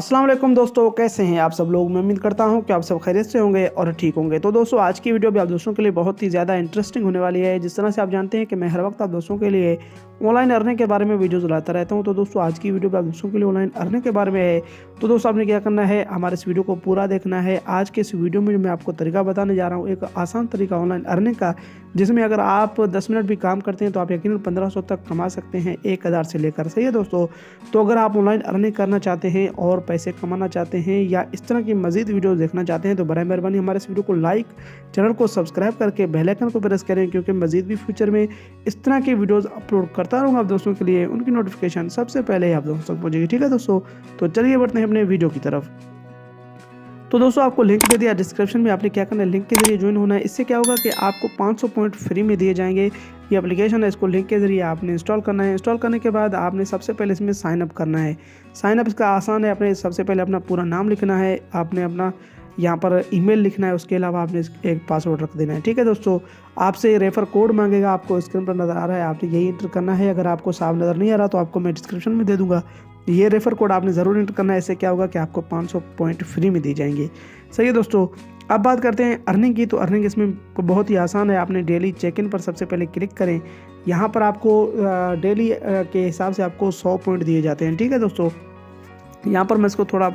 अस्सलाम वालेकुम दोस्तों, कैसे हैं आप सब लोग। मैं उम्मीद करता हूं कि आप सब खैरियत से होंगे और ठीक होंगे। तो दोस्तों, आज की वीडियो भी आप दोस्तों के लिए बहुत ही ज़्यादा इंटरेस्टिंग होने वाली है। जिस तरह से आप जानते हैं कि मैं हर वक्त आप दोस्तों के लिए ऑनलाइन अर्निंग के बारे में वीडियोज़ लाता रहता हूं। तो दोस्तों, आज की वीडियो भी आप दोस्तों के लिए ऑनलाइन अर्निंग के बारे में है। तो दोस्तों, आपने क्या करना है, हमारे इस वीडियो को पूरा देखना है। आज के इस वीडियो में जो मैं आपको तरीका बताने जा रहा हूँ, एक आसान तरीका ऑनलाइन अर्निंग का, जिसमें अगर आप 10 मिनट भी काम करते हैं तो आप यकीनन 1500 तक कमा सकते हैं 1000 से लेकर। सही है दोस्तों। तो अगर आप ऑनलाइन अर्निंग करना चाहते हैं और पैसे कमाना चाहते हैं या इस तरह की मजीद वीडियो देखना चाहते हैं तो बराए मेहरबानी हमारे इस वीडियो को लाइक, चैनल को सब्सक्राइब करके बेल आइकन को प्रेस करें, क्योंकि मजीद भी फ्यूचर में इस तरह की वीडियोस अपलोड करता रहूँगा आप दोस्तों के लिए। उनकी नोटिफिकेशन सबसे पहले आप दोस्तों तक पहुँचेगी। ठीक है दोस्तों, तो चलिए बढ़ते हैं अपने वीडियो की तरफ। तो दोस्तों, आपको लिंक दे दिया डिस्क्रिप्शन में, आपने क्या करना है, लिंक के जरिए ज्वाइन होना है। इससे क्या होगा कि आपको 500 पॉइंट फ्री में दिए जाएंगे। ये एप्लीकेशन है, इसको लिंक के जरिए आपने इंस्टॉल करना है। इंस्टॉल करने के बाद आपने सबसे पहले इसमें साइन अप करना है। साइन अप इसका आसान है। आपने सबसे पहले अपना पूरा नाम लिखना है, आपने अपना यहाँ पर ईमेल लिखना है, उसके अलावा आपने एक पासवर्ड रख देना है। ठीक है दोस्तों, आपसे रेफर कोड मांगेगा, आपको स्क्रीन पर नज़र आ रहा है, आपने यही इंटर करना है। अगर आपको साफ नज़र नहीं आ रहा तो आपको मैं डिस्क्रिप्शन में दे दूँगा। ये रेफर कोड आपने ज़रूर इंटर करना है। इससे क्या होगा कि आपको 500 पॉइंट फ्री में दी जाएंगे। सही है दोस्तों। अब बात करते हैं अर्निंग की। तो अर्निंग इसमें बहुत ही आसान है। आपने डेली चेक इन पर सबसे पहले क्लिक करें। यहाँ पर आपको डेली के हिसाब से आपको 100 पॉइंट दिए जाते हैं। ठीक है दोस्तों, यहाँ पर मैं इसको थोड़ा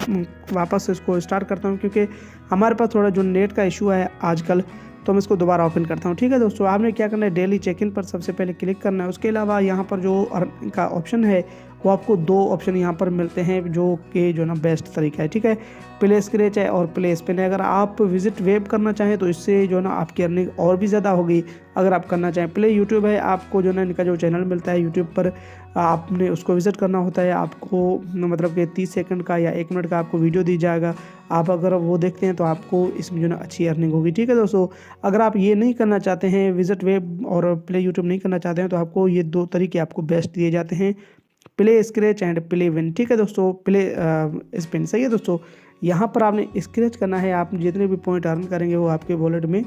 वापस से इसको स्टार्ट करता हूँ, क्योंकि हमारे पास थोड़ा जो नेट का इशू है आजकल, तो मैं इसको दोबारा ओपन करता हूँ। ठीक है दोस्तों, आपने क्या करना है, डेली चेक इन पर सबसे पहले क्लिक करना है। उसके अलावा यहाँ पर जो अर्निंग का ऑप्शन है वो आपको 2 ऑप्शन यहाँ पर मिलते हैं, जो कि जो ना बेस्ट तरीका है। ठीक है, प्ले स्क्रैच है और प्ले स्पिन है। अगर आप विजिट वेब करना चाहें तो इससे जो ना आपकी अर्निंग और भी ज़्यादा होगी। अगर आप करना चाहें प्ले यूट्यूब है, आपको जो ना इनका जो चैनल मिलता है यूट्यूब पर, आपने उसको विज़िट करना होता है। आपको मतलब कि 30 सेकंड का या 1 मिनट का आपको वीडियो दी जाएगा। आप अगर वो देखते हैं तो आपको इसमें जो ना अच्छी अर्निंग होगी। ठीक है दोस्तों, अगर आप ये नहीं करना चाहते हैं, विजिट वेब और प्ले यूट्यूब नहीं करना चाहते हैं, तो आपको ये 2 तरीके आपको बेस्ट दिए जाते हैं, play scratch and play win. ठीक है दोस्तों, प्ले स्पिन। सही है दोस्तों, यहाँ पर आपने स्क्रैच करना है। आप जितने भी पॉइंट अर्न करेंगे वो आपके वॉलेट में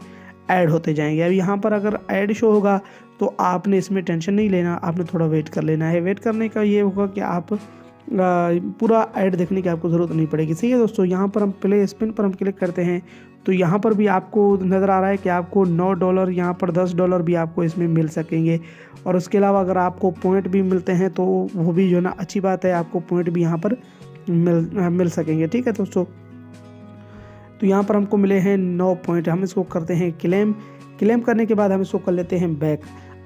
ऐड होते जाएंगे। अब यहाँ पर अगर ऐड शो होगा तो आपने इसमें टेंशन नहीं लेना, आपने थोड़ा वेट कर लेना है। वेट करने का ये होगा कि आप पूरा ऐड देखने की आपको ज़रूरत नहीं पड़ेगी। सही है दोस्तों, यहाँ पर हम प्ले स्पिन पर हम क्लिक करते हैं तो यहाँ पर भी आपको नज़र आ रहा है कि आपको $9, यहाँ पर $10 भी आपको इसमें मिल सकेंगे। और उसके अलावा अगर आपको पॉइंट भी मिलते हैं तो वो भी जो ना अच्छी बात है, आपको पॉइंट भी यहाँ पर मिल सकेंगे। ठीक है दोस्तों, तो यहाँ पर हमको मिले हैं 9 पॉइंट। हम इसको करते हैं क्लेम करने के बाद हम इसको कर लेते हैं बैक।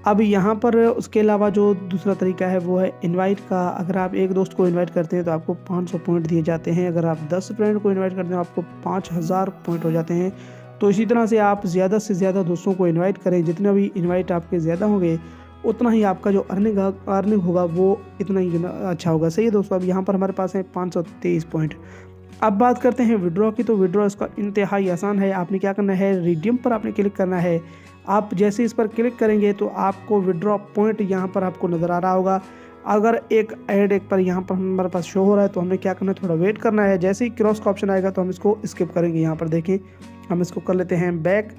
अब यहाँ पर उसके अलावा जो दूसरा तरीका है वो है इनवाइट का। अगर आप एक दोस्त को इनवाइट करते हैं तो आपको 500 पॉइंट दिए जाते हैं। अगर आप 10 फ्रेंड को इनवाइट करते हैं आपको 5000 पॉइंट हो जाते हैं। तो इसी तरह से आप ज़्यादा से ज़्यादा दोस्तों को इनवाइट करें। जितना भी इनवाइट आपके ज़्यादा होंगे उतना ही आपका जो अर्निंग होगा वो इतना ही अच्छा होगा। सही है दोस्तों। अब यहाँ पर हमारे पास है 523 पॉइंट। अब बात करते हैं विड्रॉ की। तो विड्रॉ इसका इंतहाई आसान है। आपने क्या करना है, रिडीम पर आपने क्लिक करना है। आप जैसे इस पर क्लिक करेंगे तो आपको विड्रॉ पॉइंट यहाँ पर आपको नज़र आ रहा होगा। अगर एक पर यहाँ पर हमारे पास शो हो रहा है तो हमने क्या करना है, थोड़ा वेट करना है। जैसे ही क्रॉस का ऑप्शन आएगा तो हम इसको स्किप करेंगे। यहाँ पर देखें, हम इसको कर लेते हैं बैक।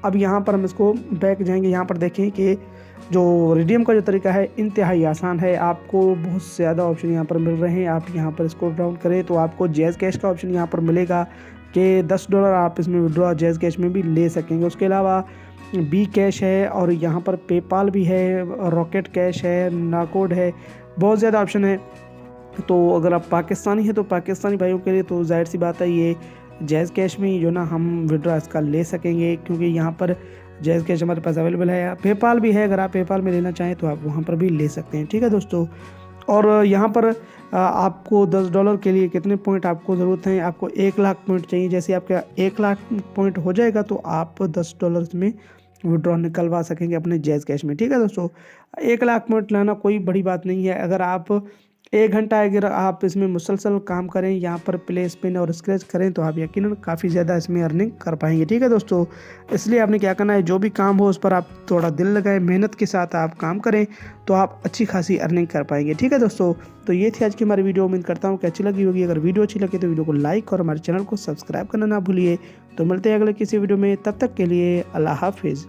अब यहाँ पर हम इसको बैक जाएंगे। यहाँ पर देखें कि जो रिडीम का जो तरीका है इंतहाई आसान है। आपको बहुत ज़्यादा ऑप्शन यहाँ पर मिल रहे हैं। आप यहाँ पर स्क्रॉल डाउन करें तो आपको जैज़ कैश का ऑप्शन यहाँ पर मिलेगा कि $10 आप इसमें विड्रॉ जैज़ कैश में भी ले सकेंगे। उसके अलावा बी कैश है और यहाँ पर पेपाल भी है, रॉकेट कैश है, नाकोड है, बहुत ज़्यादा ऑप्शन है। तो अगर आप पाकिस्तानी हैं तो पाकिस्तानी भाइयों के लिए तो जाहिर सी बात है ये जैज़ कैश में जो ना हम विड्रॉ इसका ले सकेंगे, क्योंकि यहाँ पर जैज़ कैश हमारे पास अवेलेबल है। पेपाल भी है, अगर आप पेपाल में लेना चाहें तो आप वहाँ पर भी ले सकते हैं। ठीक है दोस्तों, और यहाँ पर आपको $10 के लिए कितने पॉइंट आपको ज़रूरत है, आपको 1 लाख पॉइंट चाहिए। जैसे आपका 1 लाख पॉइंट हो जाएगा तो आप $10 में विड्रॉ निकलवा सकेंगे अपने जैज़ कैश में। ठीक है दोस्तों, 1 लाख पॉइंट लाना कोई बड़ी बात नहीं है। अगर आप 1 घंटा अगर आप इसमें मुसलसल काम करें, यहाँ पर प्ले स्पिन और स्क्रैच करें तो आप यकीनन काफ़ी ज़्यादा इसमें अर्निंग कर पाएंगे। ठीक है दोस्तों, इसलिए आपने क्या करना है, जो भी काम हो उस पर आप थोड़ा दिल लगाएं, मेहनत के साथ आप काम करें तो आप अच्छी खासी अर्निंग कर पाएंगे। ठीक है दोस्तों, तो ये थी आज की हमारी वीडियो। उम्मीद करता हूँ कि अच्छी लगी होगी। अगर वीडियो अच्छी लगी तो वीडियो को लाइक और हमारे चैनल को सब्सक्राइब करना ना भूलिए। तो मिलते हैं अगले किसी वीडियो में, तब तक के लिए अल्लाह हाफिज़।